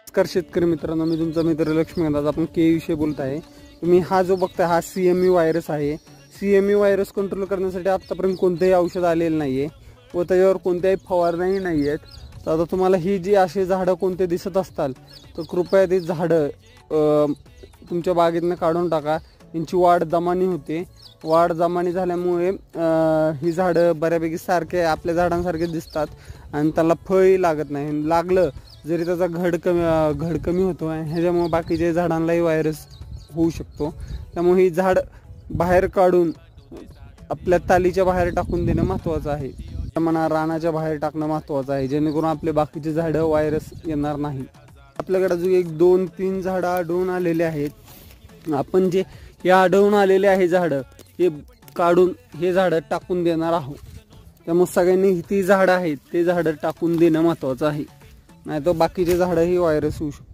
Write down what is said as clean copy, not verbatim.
नमस्कार शेतकरी मित्रांनो, मी तुमचा मित्र लक्ष्मीकांत. आज आपण के विषयी बोलत आहे. तुम्ही हा जो बघताय हा CME व्हायरस आहे. CME व्हायरस कंट्रोल करण्यासाठी आतापर्यंत कोणतेही औषध आलेलं नाहीये व त्याच्यावर कोणत्याही फवारण्याही नाही आहेत. तर आता तुम्हाला ही जी अशी झाडं कोणते दिसत असतात तर कृपया ती झाडं तुमच्या बागेतनं काढून टाका. यांची वाढ दमानी होते. वाढ दमानी झाल्यामुळे ही झाडं बऱ्यापैकी सारखे आपल्या झाडांसारखे दिसतात आणि त्याला फळही लागत नाही. लागलं जरी त्याचा घड कमी होतो आणि ह्याच्यामुळे बाकीच्या झाडांनाही व्हायरस होऊ शकतो. त्यामुळे ही झाड बाहेर काढून आपल्या तालीच्या बाहेर टाकून देणं महत्त्वाचं आहे. म्हणा रानाच्या बाहेर टाकणं महत्त्वाचं आहे, जेणेकरून आपले बाकीचे झाडं व्हायरस येणार नाही. आपल्याकडे जो 1, 2, 3 झाडं आढळून आलेले आहेत, आपण जे या आढळून आलेले आहे झाडं हे काढून हे झाडं टाकून देणार आहोत. त्यामुळे सगळ्यांनी ती झाडं आहेत ते झाडं टाकून देणं महत्त्वाचं आहे, नाही तर बाकीचे झाडंही व्हायरस होऊ शकतात.